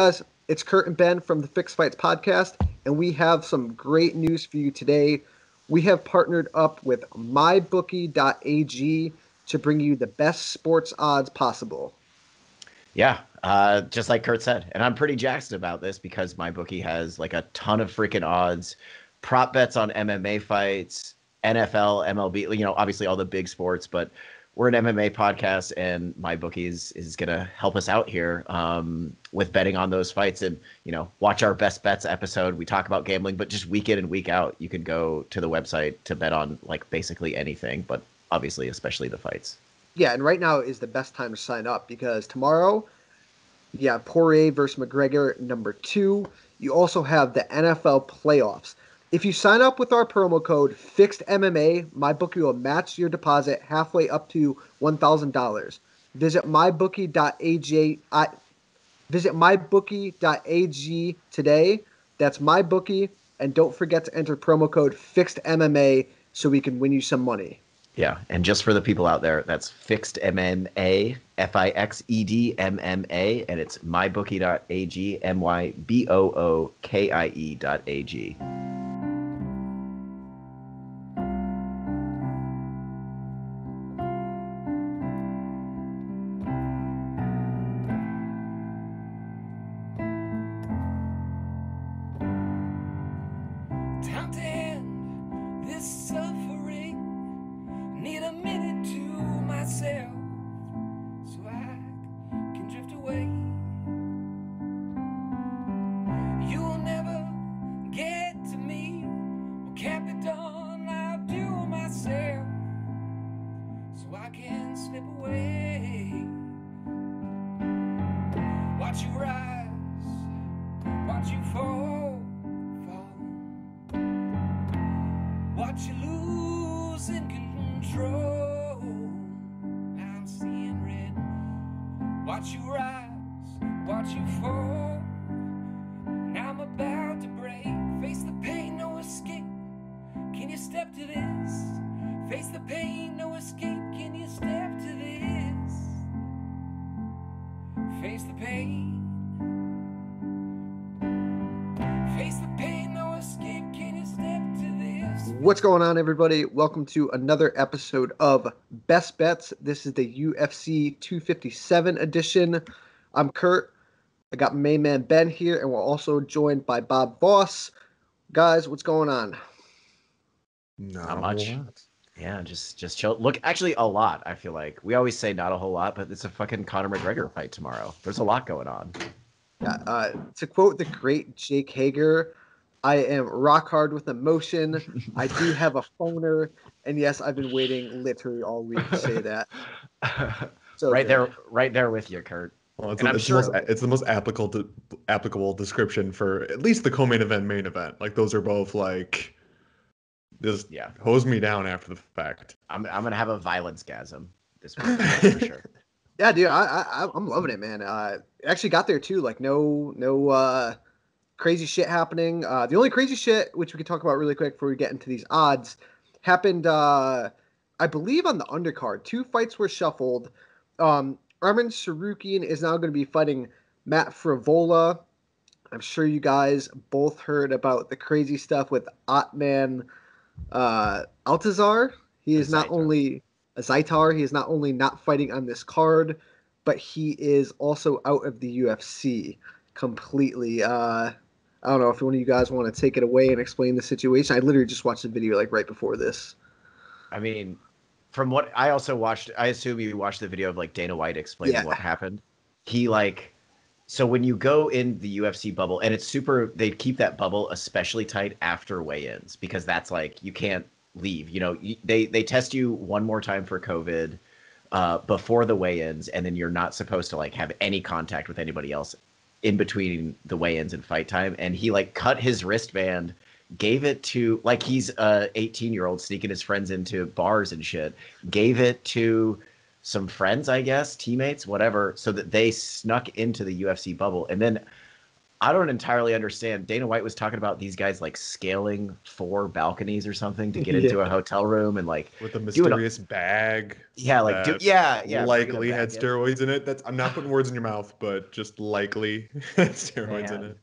guys, it's Kurt and Ben from the Fixed Fights podcast, and we have some great news for you today. We have partnered up with mybookie.ag to bring you the best sports odds possible. Yeah, just like Kurt said. And I'm pretty jazzed about this because MyBookie has like a ton of freaking odds, prop bets on MMA fights, NFL, MLB, obviously all the big sports, but we're an MMA podcast and MyBookie is going to help us out here with betting on those fights. And, watch our best bets episode. We talk about gambling, but just week in and week out, you can go to the website to bet on like basically anything, but obviously, especially the fights. Yeah, and right now is the best time to sign up because tomorrow, Poirier versus McGregor, number 2. You also have the NFL playoffs. If you sign up with our promo code FIXEDMMA, MyBookie will match your deposit halfway up to $1,000. Visit mybookie.ag. Visit mybookie.ag today. That's MyBookie, and don't forget to enter promo code FIXEDMMA so we can win you some money. Yeah, and just for the people out there, that's Fixed MMA, FIXEDMMA, and it's mybookie.ag, MYBOOKIE.ag. What's going on, everybody? Welcome to another episode of Best Bets. This is the UFC 257 edition. I'm Kurt. I got my main man Ben here, and we're also joined by Bob Voss. Guys, what's going on? Not much. Yeah, just chill. Look, actually, a lot. I feel like we always say not a whole lot, but it's a fucking Conor McGregor fight tomorrow. There's a lot going on. Yeah. To quote the great Jake Hager, I am rock hard with emotion. I do have a phoner, and yes, I've been waiting literally all week to say that. So right there with you, Kurt. Well, it's the most applicable description for at least the co-main event, main event. Like those are both like, just hose me down after the fact. I'm gonna have a violence gasm this week for sure. Yeah, dude, I'm loving it, man. It actually got there too. Like no crazy shit happening. The only crazy shit, which we can talk about really quick before we get into these odds, happened, I believe, on the undercard. 2 fights were shuffled. Arman Tsarukyan is now going to be fighting Matt Frivola. I'm sure you guys both heard about the crazy stuff with Otman Altazar. He is not only a Zaitar. He is not only not fighting on this card, but he is also out of the UFC completely. I don't know if one of you guys want to take it away and explain the situation. I literally just watched the video like right before this. I mean, from what I also watched, I assume you watched the video of like Dana White explaining what happened. So when you go in the UFC bubble, and it's they keep that bubble especially tight after weigh-ins because that's like, you can't leave. They test you one more time for COVID before the weigh-ins, and then you're not supposed to like have any contact with anybody else in between the weigh-ins and fight time. And he like cut his wristband, gave it to, like, he's a 18-year-old sneaking his friends into bars and shit, gave it to some friends, I guess, teammates, whatever, so that they snuck into the UFC bubble. And then I don't entirely understand. Dana White was talking about these guys like scaling 4 balconies or something to get Yeah. into a hotel room and like with a doing mysterious bag. yeah, like that bringing a likely had bag in. steroids in it. I'm not putting words in your mouth, but just likely had steroids in Man, it.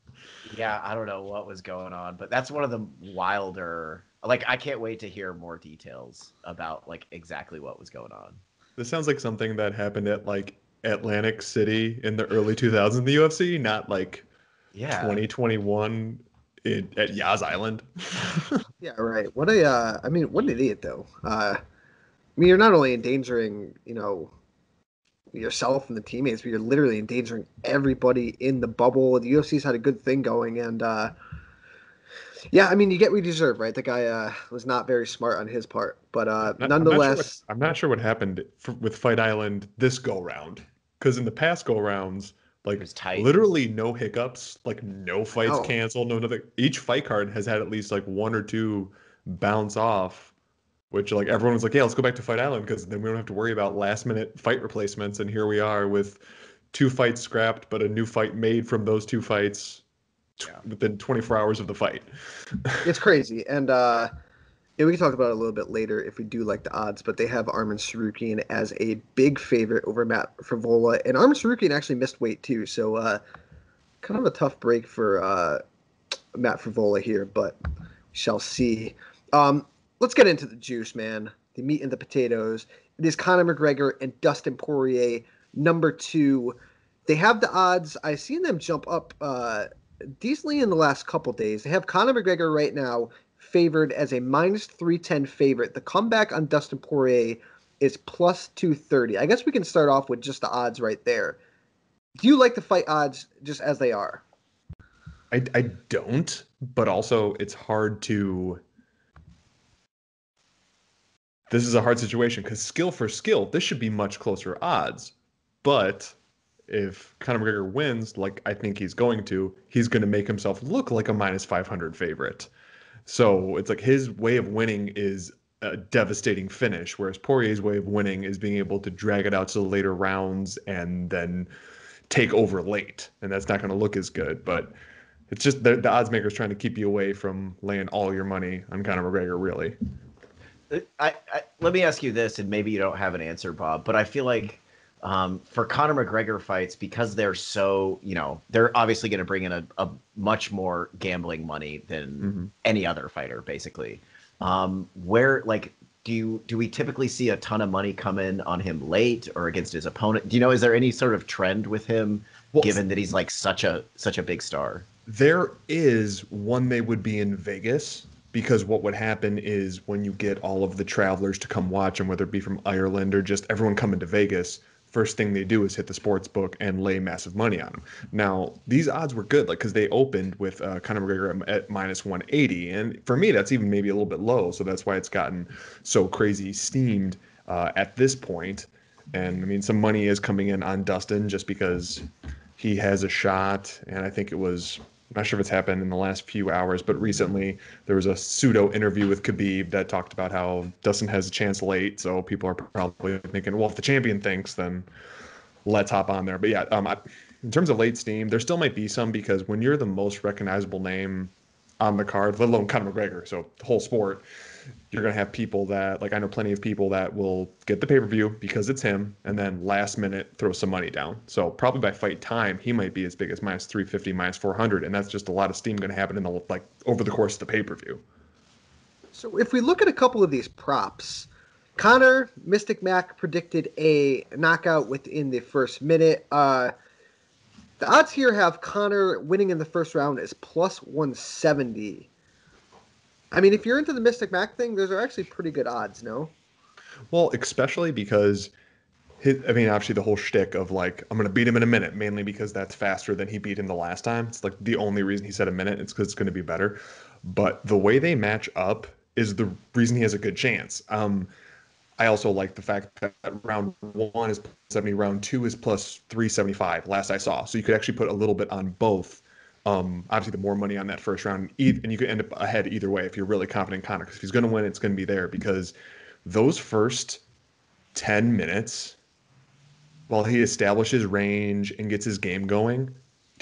yeah, I don't know what was going on, but that's one of the wilder. Like, I can't wait to hear more details about like exactly what was going on. This sounds like something that happened at like Atlantic City in the early 2000s in the UFC, not like Yeah, 2021 at Yaz Island. Yeah, right. I mean, what an idiot though. I mean, you're not only endangering, yourself and the teammates, but you're literally endangering everybody in the bubble. The UFC's had a good thing going, and yeah, I mean, you get what you deserve, right? The guy was not very smart on his part, but nonetheless, I'm not sure what happened with Fight Island this go round, because in the past go rounds, it like was tight. literally no hiccups, like no I fights know. canceled, no nothing. Each fight card has had at least like one or two bounce off, which like everyone was like, yeah, let's go back to Fight Island because then we don't have to worry about last minute fight replacements. And here we are with 2 fights scrapped, but a new fight made from those 2 fights Yeah. within 24 hours of the fight. It's crazy, and yeah, we can talk about it a little bit later if we do like the odds, but they have Arman Sarukian as a big favorite over Matt Frivola, and Arman Sarukian actually missed weight too, so kind of a tough break for Matt Frivola here, but we shall see. Let's get into the juice, man. The meat and the potatoes. It is Conor McGregor and Dustin Poirier, number 2. They have the odds. I've seen them jump up decently in the last couple days. They have Conor McGregor right now favored as a minus 310 favorite. The comeback on Dustin Poirier is plus 230. I guess we can start off with just the odds right there. Do you like the fight odds just as they are? I don't, but also it's hard to. This is a hard situation because skill for skill, this should be much closer odds. But if Conor McGregor wins, like I think he's going to, he's going to make himself look like a minus 500 favorite. So it's like his way of winning is a devastating finish, whereas Poirier's way of winning is being able to drag it out to the later rounds and then take over late. And that's not going to look as good. But it's just the odds makers trying to keep you away from laying all your money on Conor McGregor, really. Let me ask you this, and maybe you don't have an answer, Bob, but I feel like for Conor McGregor fights, because they're so, they're obviously going to bring in a much more gambling money than any other fighter, basically. Where, like, do we typically see a ton of money come in on him late or against his opponent? Do you know, is there any sort of trend with him, given that he's like such a big star? There is one. They would be in Vegas because what would happen is when you get all of the travelers to come watch him, whether it be from Ireland or just everyone coming to Vegas, first thing they do is hit the sports book and lay massive money on him. Now, these odds were good, like because they opened with Conor McGregor at minus 180, and for me, that's even maybe a little bit low. So that's why it's gotten so crazy steamed at this point. And I mean, some money is coming in on Dustin just because he has a shot, and I think it was. I'm not sure if it's happened in the last few hours, but recently there was a pseudo interview with Khabib that talked about how Dustin has a chance late. So people are probably thinking, well, if the champion thinks, then let's hop on there. But yeah, in terms of late steam, there still might be some because when you're the most recognizable name on the card, let alone Conor McGregor, so the whole sport, you're going to have people that, like I know plenty of people that will get the pay-per-view because it's him and then last minute throw some money down. So probably by fight time, he might be as big as minus 350, minus 400. And that's just a lot of steam going to happen in the like over the course of the pay-per-view. So if we look at a couple of these props, Connor, Mystic Mac predicted a knockout within the first minute. The odds here have Connor winning in the first round as plus 170. I mean, if you're into the Mystic Mac thing, those are actually pretty good odds, no? Well, especially because obviously the whole shtick of like, I'm going to beat him in a minute, mainly because that's faster than he beat him the last time. It's like the only reason he said a minute. It's because it's going to be better. But the way they match up is the reason he has a good chance. I also like the fact that round 1 is plus 70, round 2 is plus 375, last I saw. So you could actually put a little bit on both. Obviously, the more money on that first round, and you could end up ahead either way if you're really confident in Conor. Because if he's going to win, it's going to be there. Because those first 10 minutes, while he establishes range and gets his game going,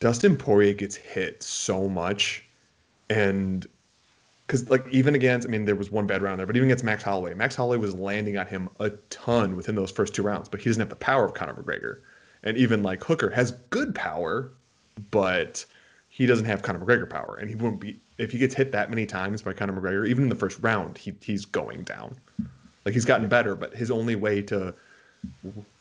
Dustin Poirier gets hit so much, and because like even against, I mean, there was one bad round there, but even against Max Holloway was landing on him a ton within those first 2 rounds, but he doesn't have the power of Conor McGregor. And even like Hooker has good power, but he doesn't have Conor McGregor power, and he won't be if he gets hit that many times by Conor McGregor. Even in the first round, he's going down. Like he's gotten better, but his only way to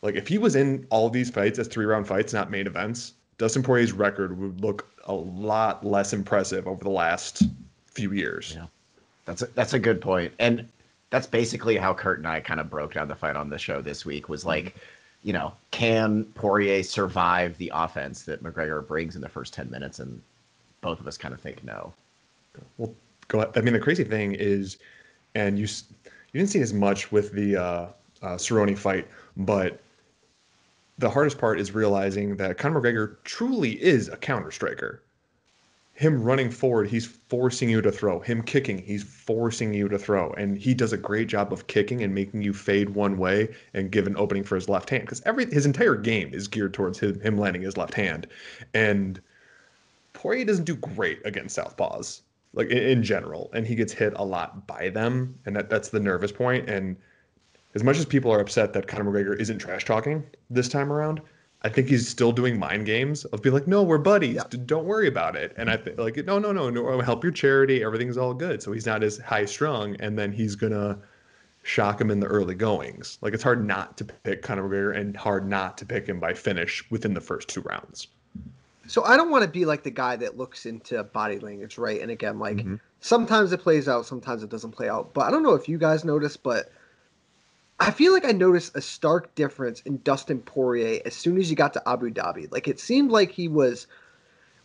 like if he was in all these fights as 3-round fights, not main events, Dustin Poirier's record would look a lot less impressive over the last few years. Yeah, that's a good point, and that's basically how Kurt and I kind of broke down the fight on the show this week. Was like, can Poirier survive the offense that McGregor brings in the first 10 minutes? And both of us kind of think no. Well, go ahead. I mean, the crazy thing is, and you didn't see as much with the Cerrone fight, but the hardest part is realizing that Conor McGregor truly is a counter striker. Him running forward, he's forcing you to throw. Him kicking, he's forcing you to throw. And he does a great job of kicking and making you fade one way and give an opening for his left hand. Because his entire game is geared towards him landing his left hand. And Poirier doesn't do great against southpaws, like in general. And he gets hit a lot by them. And that's the nervous point. And as much as people are upset that Conor McGregor isn't trash talking this time around, I think he's still doing mind games of being like, no, we're buddies. Yeah. Don't worry about it. And I think like, no, help your charity. Everything's all good. So he's not as high strung. And then he's going to shock him in the early goings. Like it's hard not to pick Conor McGregor and hard not to pick him by finish within the first 2 rounds. So I don't want to be like the guy that looks into body language, right? And again, like sometimes it plays out, sometimes it doesn't play out. But I don't know if you guys noticed, but I feel like I noticed a stark difference in Dustin Poirier as soon as he got to Abu Dhabi. Like, it seemed like he was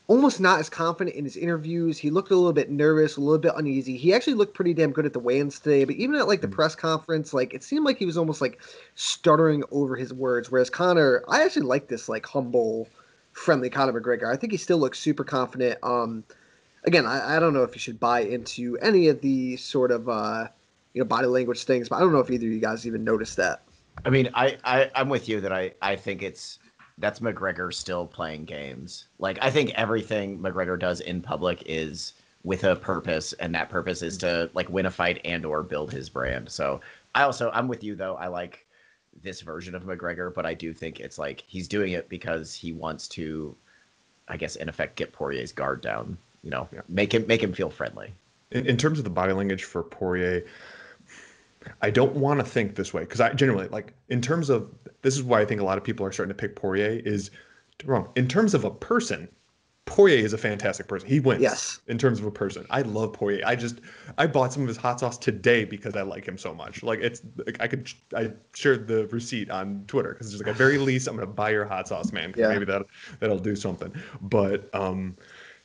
almost not as confident in his interviews. He looked a little bit nervous, a little bit uneasy. He actually looked pretty damn good at the weigh-ins today, but even at, like, the press conference, like, it seemed like he was almost, like, stuttering over his words. Whereas Conor, I actually like this, like, humble, friendly Conor McGregor. I think he still looks super confident. Again, I don't know if you should buy into any of the sort of body language things, but I don't know if either of you guys even noticed that. I mean, I'm with you that I think that's McGregor still playing games. Like, I think everything McGregor does in public is with a purpose, and that purpose is to like win a fight and or build his brand. So I'm with you though. I like this version of McGregor, but I do think it's like he's doing it because he wants to, I guess, in effect, get Poirier's guard down. Make him feel friendly. In terms of the body language for Poirier, I don't want to think this way because I generally like in terms of this is why I think a lot of people are starting to pick Poirier is wrong. In terms of a person, Poirier is a fantastic person. He wins. Yes. In terms of a person, I love Poirier. I bought some of his hot sauce today because I like him so much. Like I shared the receipt on Twitter because it's just like at very least I'm gonna buy your hot sauce, man. Yeah. Maybe that'll do something. But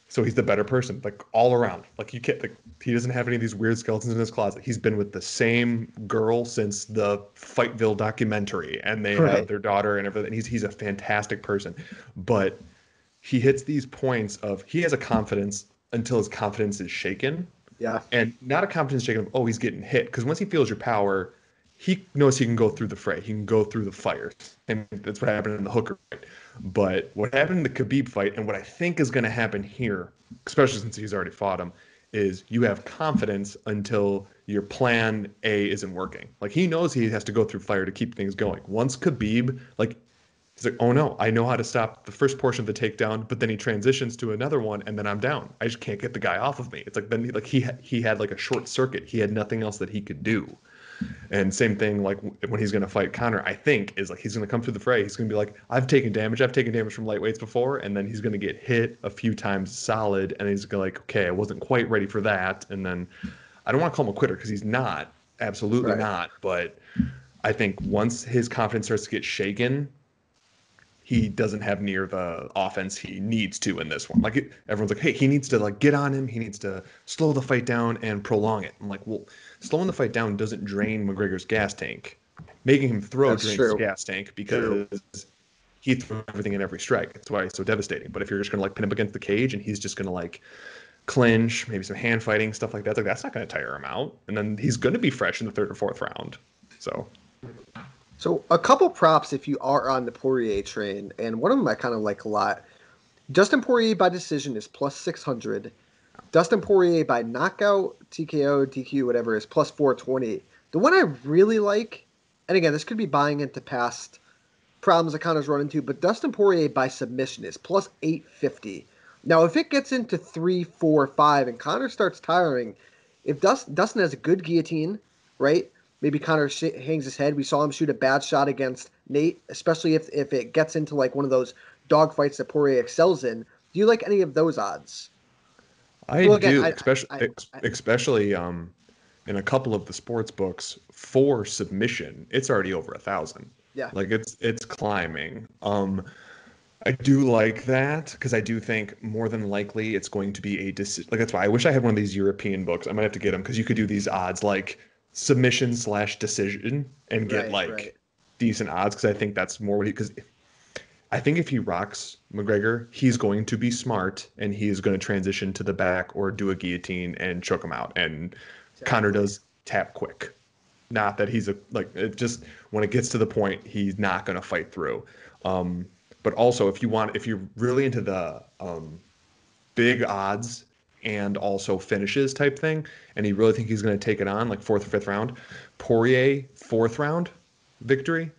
so he's the better person, like all around. Like you can't, like he doesn't have any of these weird skeletons in his closet. He's been with the same girl since the Fightville documentary, and they have their daughter and everything. He's a fantastic person, but he hits these points of he has a confidence until his confidence is shaken. Yeah, and not a confidence shaken of he's getting hit, because once he feels your power, he knows he can go through the fray. He can go through the fire, and that's what happened in the Hooker fight. But what happened in the Khabib fight, and what I think is going to happen here, especially since he's already fought him, is you have confidence until your plan A isn't working. Like he knows he has to go through fire to keep things going. Once Khabib, like he's like, oh no, I know how to stop the first portion of the takedown, but then he transitions to another one, and then I'm down. I just can't get the guy off of me. It's like then he had like a short circuit. He had nothing else that he could do. And same thing, like when he's going to fight Conor, I think is like he's going to come through the fray. He's going to be like, I've taken damage from lightweights before, and then he's going to get hit a few times solid, and he's going to like, okay, I wasn't quite ready for that. And then I don't want to call him a quitter because he's not, absolutely not. But I think once his confidence starts to get shaken, he doesn't have near the offense he needs to in this one. Like everyone's like, hey, he needs to like get on him. He needs to slow the fight down and prolong it. I'm like, well, slowing the fight down doesn't drain McGregor's gas tank. Making him throw drains his gas tank because he throws everything in every strike. That's why it's so devastating. But if you're just gonna like pin him against the cage and he's just gonna like clinch, maybe some hand fighting, stuff like that, like that's not gonna tire him out. And then he's gonna be fresh in the 3rd or 4th round. So a couple props if you are on the Poirier train, and one of them I kind of like a lot. Dustin Poirier by decision is plus 600. Dustin Poirier by knockout, TKO, DQ, whatever, is plus 420. The one I really like, and again, this could be buying into past problems that Conor's run into, but Dustin Poirier by submission is plus 850. Now, if it gets into 3, 4, 5, and Conor starts tiring, if Dustin has a good guillotine, right? Maybe Conor hangs his head. We saw him shoot a bad shot against Nate, especially if it gets into like one of those dog fights that Poirier excels in. Do you like any of those odds? I Well, again, do, especially in a couple of the sports books for submission, it's already over 1,000. yeah, Like it's climbing. I do like that because I do think more than likely it's going to be a decision. Like that's why I wish I had one of these European books. I might have to get them because you could do these odds like submission/decision and get right. decent odds because I think that's more what he because I think if he rocks McGregor, he's going to be smart and he is going to transition to the back or do a guillotine and choke him out. And Conor does tap quick. Not that he's it just when it gets to the point, he's not going to fight through. But also if you're really into the big odds and also finishes type thing, and you really think he's going to take it on like fourth or fifth round, Poirier fourth round victory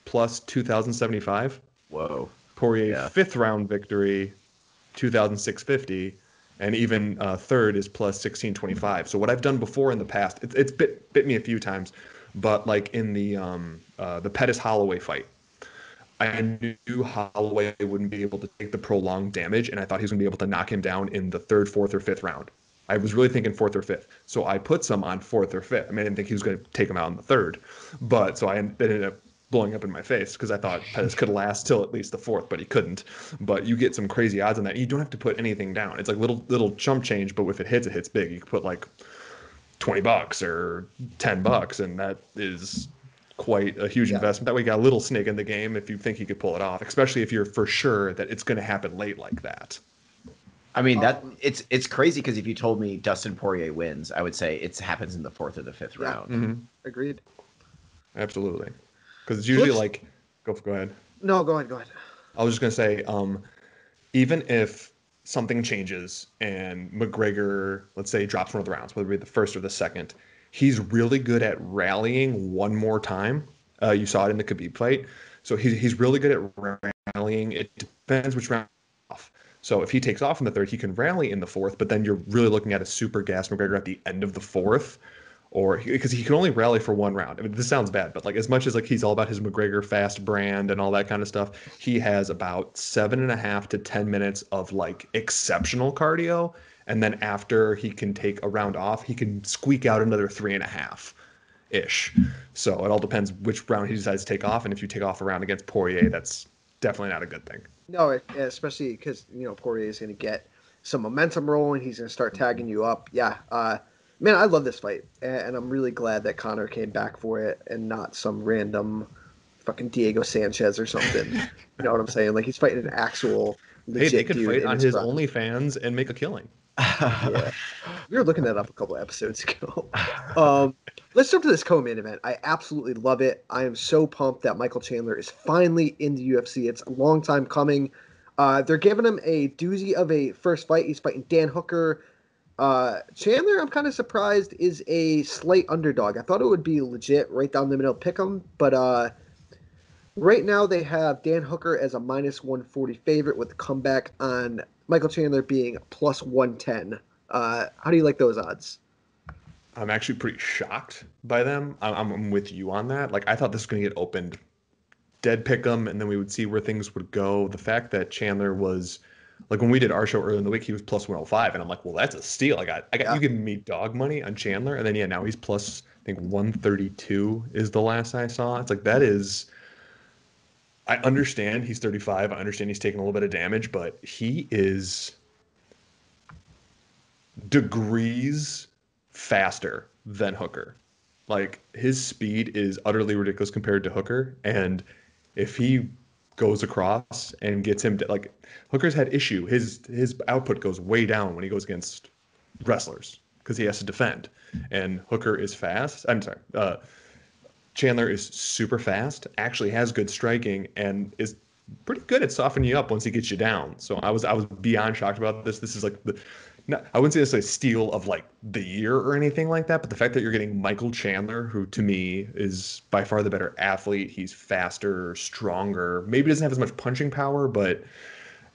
plus 2,075. Whoa. Poirier fifth round victory, 2,650, and even third is plus 1,625. So what I've done before in the past, it's bit me a few times, but like in the Pettis Holloway fight, I knew Holloway wouldn't be able to take the prolonged damage, and I thought he was going to be able to knock him down in the third, fourth, or fifth round. I was really thinking fourth or fifth, so I put some on fourth or fifth. I mean, I didn't think he was going to take him out in the third, but so I ended up blowing up in my face because I thought Pettis could last till at least the fourth, but he couldn't. But you get some crazy odds on that. You don't have to put anything down. It's like little chump change, but if it hits big. You can put like $20 or $10, and that is quite a huge investment. That way you got a little snake in the game if you think you could pull it off, especially if you're for sure that it's going to happen late like that. I mean, it's crazy because if you told me Dustin Poirier wins, I would say it happens in the fourth or the fifth round. Mm-hmm. Agreed. Absolutely. Because it's usually like, go ahead. No, go ahead. I was just going to say, even if something changes and McGregor, let's say, drops one of the rounds, whether it be the first or the second, he's really good at rallying one more time. You saw it in the Khabib fight. So he's really good at rallying. It depends which round off. So if he takes off in the third, he can rally in the fourth, but then you're really looking at a super gas McGregor at the end of the fourth, or because he can only rally for one round. I mean, this sounds bad, but like as much as like he's all about his McGregor fast brand and all that kind of stuff, he has about 7.5 to 10 minutes of like exceptional cardio. And then after he can take a round off, he can squeak out another 3.5 ish. So it all depends which round he decides to take off. And if you take off a round against Poirier, that's definitely not a good thing. No, especially because Poirier is going to get some momentum rolling. He's going to start tagging you up. Yeah, man, I love this fight, and I'm really glad that Conor came back for it and not some random fucking Diego Sanchez or something. You know what I'm saying? Like he's fighting an actual legit they could dude fight on his prime. OnlyFans and make a killing. Yeah, we were looking that up a couple episodes ago. Let's jump to this co-main event. I absolutely love it. I am so pumped that Michael Chandler is finally in the UFC. It's a long time coming. They're giving him a doozy of a first fight. He's fighting Dan Hooker. Chandler, I'm kind of surprised, is a slight underdog. I thought it would be legit right down the middle pick 'em, but right now they have Dan Hooker as a minus 140 favorite with the comeback on Michael Chandler being plus 110. How do you like those odds? I'm actually pretty shocked by them. I'm with you on that. Like I thought this was going to get opened dead pick 'em, and then we would see where things would go. The fact that Chandler was like when we did our show earlier in the week, he was plus 105, and I'm like, well, that's a steal. I got you giving me dog money on Chandler, and then now he's plus I think 132 is the last I saw. It's like that is. I understand he's 35. I understand he's taking a little bit of damage, but he is degrees faster than Hooker. Like his speed is utterly ridiculous compared to Hooker, and if he goes across and gets him to, like Hooker's had issue. His output goes way down when he goes against wrestlers because he has to defend, and Hooker is fast. I'm sorry. Chandler is super fast, actually has good striking, and is pretty good at softening you up once he gets you down. So I was beyond shocked about this. This is like I wouldn't say this is a steal of like the year or anything like that, but the fact that you're getting Michael Chandler, who to me is by far the better athlete. He's faster, stronger, maybe doesn't have as much punching power, but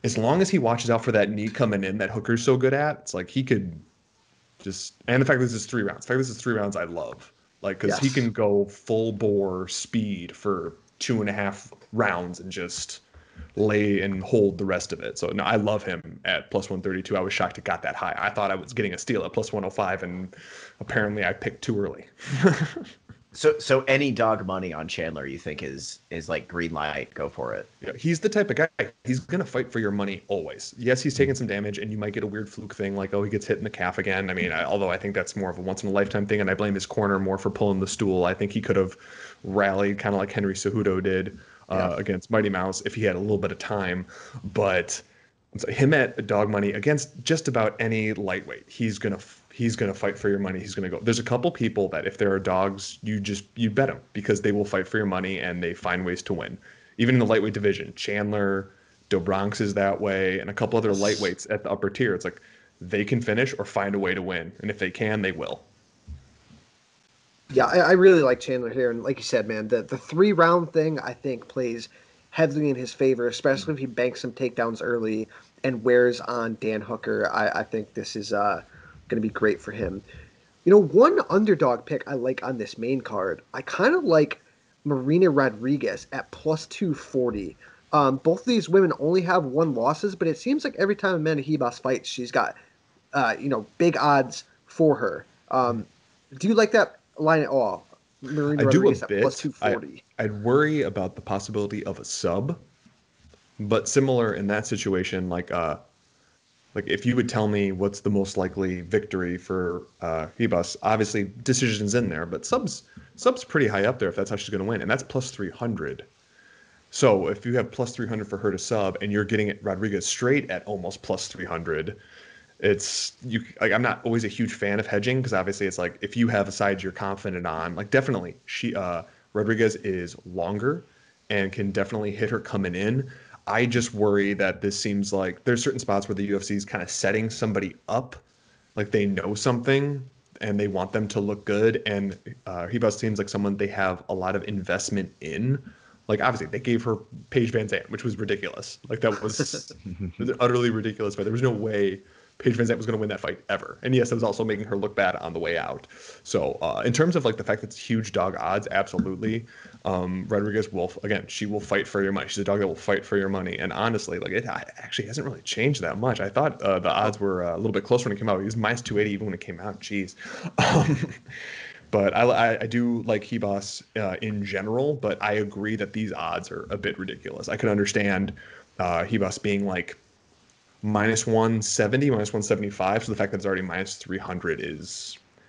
as long as he watches out for that knee coming in that Hooker's so good at, it's like he could just, and the fact that this is 3 rounds. The fact that this is 3 rounds, I love. Like, because he can go full bore speed for 2.5 rounds and just lay and hold the rest of it. So no, I love him at plus 132. I was shocked it got that high. I thought I was getting a steal at plus 105, and apparently I picked too early. So any dog money on Chandler you think is like green light, go for it. Yeah, he's the type of guy, he's going to fight for your money always. Yes, he's taking some damage and you might get a weird fluke thing like, oh, he gets hit in the calf again. I mean, although I think that's more of a once in a lifetime thing, and I blame his corner more for pulling the stool. I think he could have rallied kind of like Henry Cejudo did against Mighty Mouse if he had a little bit of time. But him at dog money against just about any lightweight, he's gonna fight for your money. He's gonna go. There's a couple people that if there are dogs, you bet them because they will fight for your money and they find ways to win. Even in the lightweight division, Chandler, Do Bronx is that way, and a couple other lightweights at the upper tier. It's like they can finish or find a way to win, and if they can, they will. Yeah, I really like Chandler here, and like you said, man, the 3-round thing I think plays heavily in his favor, especially if he banks some takedowns early and wears on Dan Hooker. I think this is going to be great for him. You know, one underdog pick I like on this main card, I kind of like Marina Rodriguez at plus 240. Both of these women only have 1 losses, but it seems like every time Amanda Ribas fights, she's got, big odds for her. Do you like that line at all? Marina Rodriguez at plus 240. I'd worry about the possibility of a sub, but similar in that situation, like if you would tell me what's the most likely victory for Ribas, obviously decisions in there, but subs pretty high up there if that's how she's going to win, and that's plus 300. So if you have plus 300 for her to sub, and you're getting it Rodriguez straight at almost plus 300, I'm not always a huge fan of hedging because obviously it's like if you have a side you're confident on, like definitely Rodriguez is longer and can definitely hit her coming in. I just worry that this seems like there's certain spots where the UFC is kind of setting somebody up, like they know something and they want them to look good. And Ribas seems like someone they have a lot of investment in. Like obviously they gave her Paige Van Zandt, which was ridiculous. Like that was utterly ridiculous. But there was no way Paige Van Zandt was going to win that fight ever. And yes, it was also making her look bad on the way out. So in terms of like the fact that it's huge dog odds, absolutely. Rodriguez she will fight for your money. She's a dog that will fight for your money. And honestly, like it actually hasn't really changed that much. I thought the odds were a little bit closer when it came out. It was minus 280 even when it came out. Jeez. But I do like Ribas in general, but I agree that these odds are a bit ridiculous. I could understand Ribas being like minus 170, minus 175. So the fact that it's already minus 300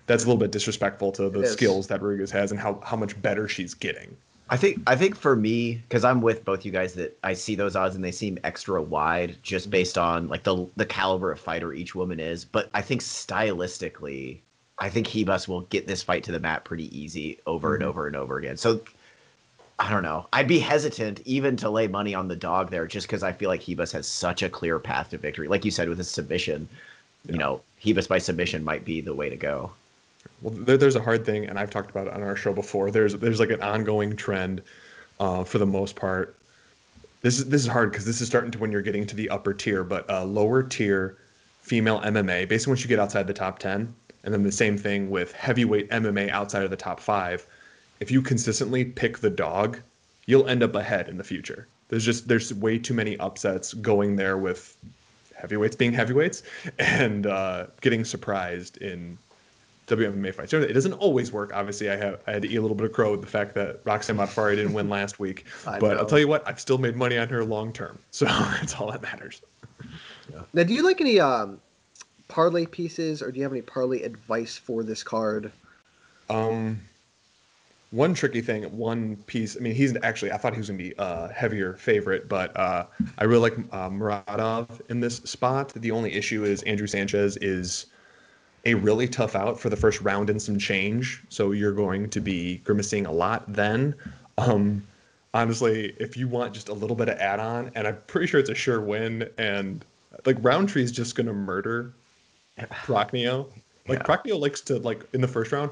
that's a little bit disrespectful to the skills that Rodriguez has and how much better she's getting. I think for me, because I'm with both you guys, that I see those odds and they seem extra wide just based on like the caliber of fighter each woman is. But I think stylistically, I think Ribas will get this fight to the mat pretty easy over and over and over again. So I don't know. I'd be hesitant even to lay money on the dog there just because I feel like Ribas has such a clear path to victory. Like you said, with his submission, Ribas by submission might be the way to go. Well, there's a hard thing, and I've talked about it on our show before. There's like an ongoing trend for the most part. This is hard because this is starting to when you're getting to the upper tier, but lower tier female MMA, basically once you get outside the top 10, and then the same thing with heavyweight MMA outside of the top 5. If you consistently pick the dog, you'll end up ahead in the future. There's way too many upsets going there with heavyweights being heavyweights and getting surprised in WMMA fights. It doesn't always work. Obviously, I had to eat a little bit of crow with the fact that Roxanne Modafferi didn't win last week. But I'll tell you what, I've still made money on her long term. So that's all that matters. Yeah. Now, do you like any parlay pieces, or do you have any parlay advice for this card? One tricky thing, one piece. I mean, I thought he was going to be a heavier favorite, but I really like Muradov in this spot. The only issue is Andrew Sanchez is a really tough out for the first round and some change. So you're going to be grimacing a lot then. honestly, if you want just a little bit of add-on, and I'm pretty sure it's a sure win, and like Roundtree is just gonna murder Prochnio. Like Yeah. Prochnio likes to like in the first round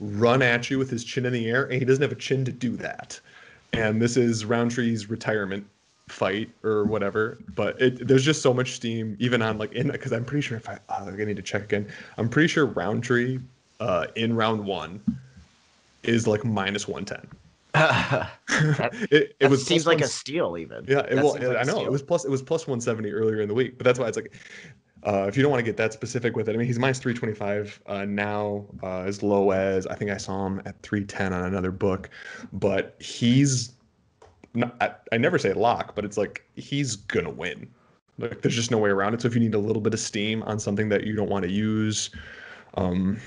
run at you with his chin in the air, and he doesn't have a chin to do that. And this is Roundtree's retirement fight or whatever. But there's just so much steam, even on like in because I'm pretty sure if I need to check again. I'm pretty sure Roundtree in round one is like minus 110. It That was seems plus like one. a steal, even. Yeah, That seems like I a know steal. it was plus 170 earlier in the week, but that's why it's like if you don't want to get that specific with it, I mean he's minus 325 now, as low as I think I saw him at 310 on another book, but he's not, I never say lock, but it's like he's gonna win. Like there's just no way around it. So if you need a little bit of steam on something that you don't want to use, um,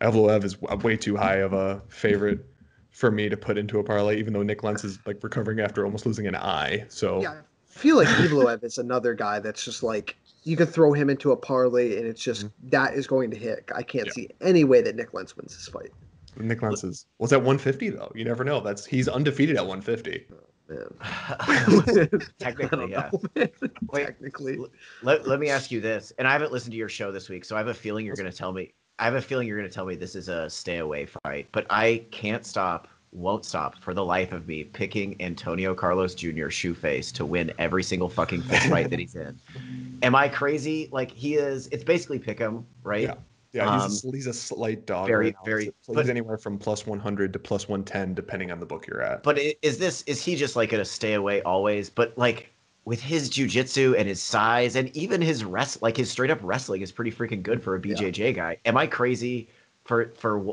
Evloev is way too high of a favorite for me to put into a parlay, even though Nick Lentz is like recovering after almost losing an eye. So Yeah, I feel like Evloev is another guy that's just like you could throw him into a parlay and it's just that is going to hit. I can't yeah, see any way that Nick Lentz wins this fight. Nick Lentz is was at 150 though. You never know. He's undefeated at 150. Man. I Technically, don't yeah. know, man. Wait, Technically. let me ask you this, and I haven't listened to your show this week, so I have a feeling you're going to tell me. I have a feeling you're going to tell me this is a stay away fight, but I can't stop, won't stop for the life of me picking Antonio Carlos Jr. Shoeface to win every single fucking fist fight that he's in. Am I crazy? Like he is. It's basically pick him, right? Yeah. Yeah, he's a slight dog very, right now. very. So But he's anywhere from plus 100 to plus 110, depending on the book you're at. but is he just like gonna stay away always? But like with his jujitsu and his size and even his like his straight up wrestling is pretty freaking good for a BJJ guy. Am I crazy for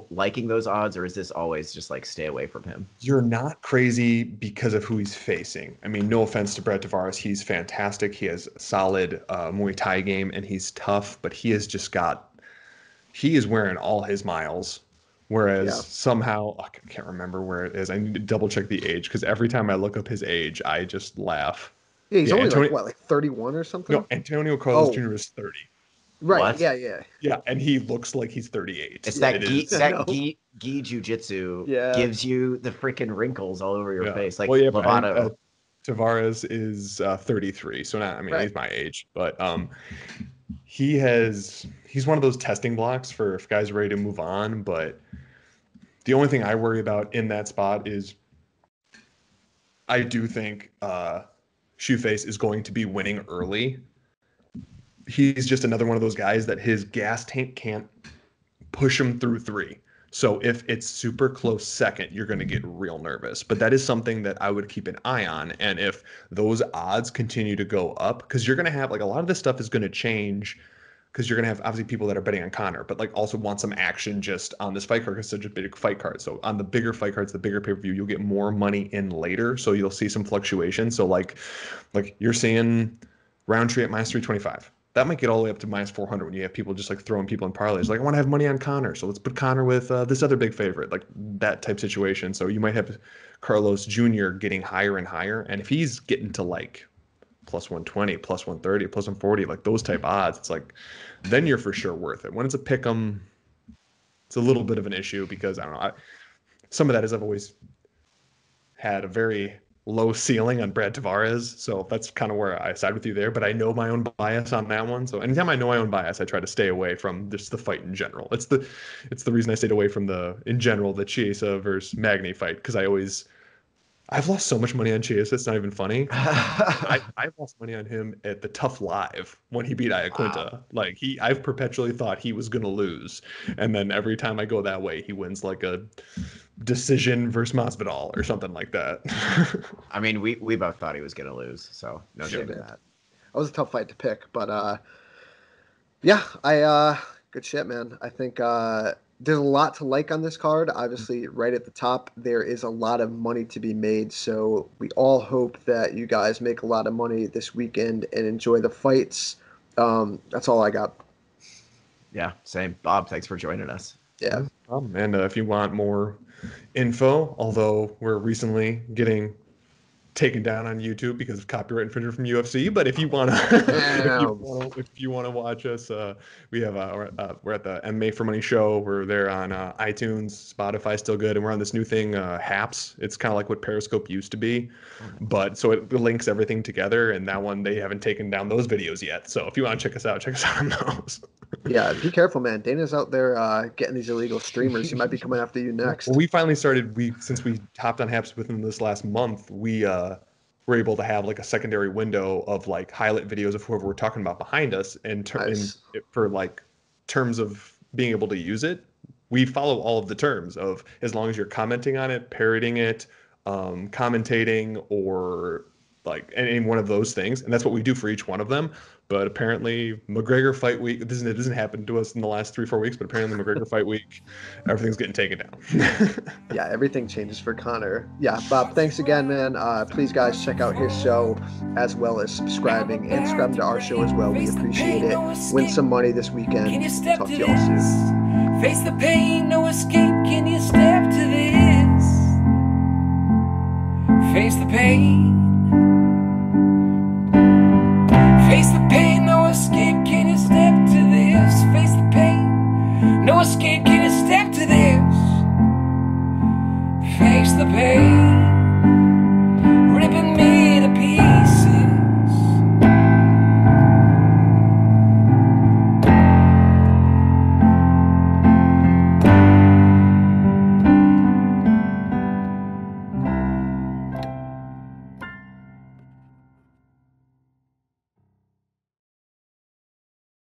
liking those odds, or is this always just like stay away from him? You're not crazy because of who he's facing. I mean, no offense to Brad Tavares, he's fantastic. He has a solid Muay Thai game, and he's tough, but he has just got he is wearing all his miles. Whereas somehow, I can't remember where it is. I need to double check the age because every time I look up his age, I just laugh. Yeah, he's only Antonio, like what, like 31 or something? no, Antonio Carlos Jr. is 30. Right. What? Yeah. Yeah, and he looks like he's 38. It's Yeah, that it gi is. I know. jujitsu gives you the freaking wrinkles all over your face, like well, yeah, Lovato. Tavares is 33, so not. I mean, Right. he's my age, but he's one of those testing blocks for if guys are ready to move on. But the only thing I worry about in that spot is I do think Shoeface is going to be winning early. He's just another one of those guys that his gas tank can't push him through 3. So if it's super close second, you're going to get real nervous. But that is something that I would keep an eye on. And if those odds continue to go up, because you're going to have like a lot of this stuff is going to change because you're going to have obviously people that are betting on Conor, but like also want some action just on this fight card because it's such a big fight card. So on the bigger fight cards, the bigger pay-per-view, you'll get more money in later. So you'll see some fluctuation. So like you're seeing Roundtree at minus 325. That might get all the way up to minus 400 when you have people just like throwing people in parlays. Like, I want to have money on Conor, so let's put Conor with this other big favorite, like that type situation. So you might have Carlos Jr. getting higher and higher. And if he's getting to like plus 120, plus 130, plus 140, like those type odds, it's like, then you're for sure worth it. When it's a pick 'em, it's a little bit of an issue because I don't know. Some of that is I've always had a very low ceiling on Brad Tavares, so that's kind of where I side with you there. But I know my own bias on that one, so anytime I know my own bias, I try to stay away from just the fight in general. It's the reason I stayed away from the Chiesa versus Magny fight because I've lost so much money on Chiesa, it's not even funny. I've lost money on him at the Tough Live when he beat Iaquinta. Wow. Like I've perpetually thought he was gonna lose, and then every time I go that way, he wins like a decision versus Masvidal or something like that. I mean, we both thought he was gonna lose, so no shame in that. That was a tough fight to pick, but good shit, man. I think there's a lot to like on this card. Obviously, right at the top, there is a lot of money to be made. So we all hope that you guys make a lot of money this weekend and enjoy the fights. That's all I got. Yeah, same. Bob, thanks for joining us. Yeah. And if you want more info, although we're recently getting taken down on YouTube because of copyright infringement from UFC. But if you want to, if you want to watch us, we have we're at the MMA for Money show. We're there on iTunes, Spotify, still good, and we're on this new thing, Haps. It's kind of like what Periscope used to be, but so it links everything together. And that one, they haven't taken down those videos yet. So if you want to check us out on those. Yeah, be careful, man. Dana's out there getting these illegal streamers. He might be coming after you next. Well, we finally started. Since we hopped on Haps within this last month, we were able to have like a secondary window of like highlight videos of whoever we're talking about behind us, and for like terms of being able to use it, we follow all of the terms of as long as you're commenting on it, parroting it, commentating, or like any one of those things, and that's what we do for each one of them. But apparently, McGregor fight week, it doesn't happen to us in the last 3-4 weeks, but apparently McGregor fight week, everything's getting taken down. Yeah, everything changes for Conor. Yeah, Bob, thanks again, man. Please, guys, check out his show as well as subscribing to our show as well. We appreciate it. Win some money this weekend. Talk to y'all soon. Face the pain, no escape. Can you step to this? Face the pain.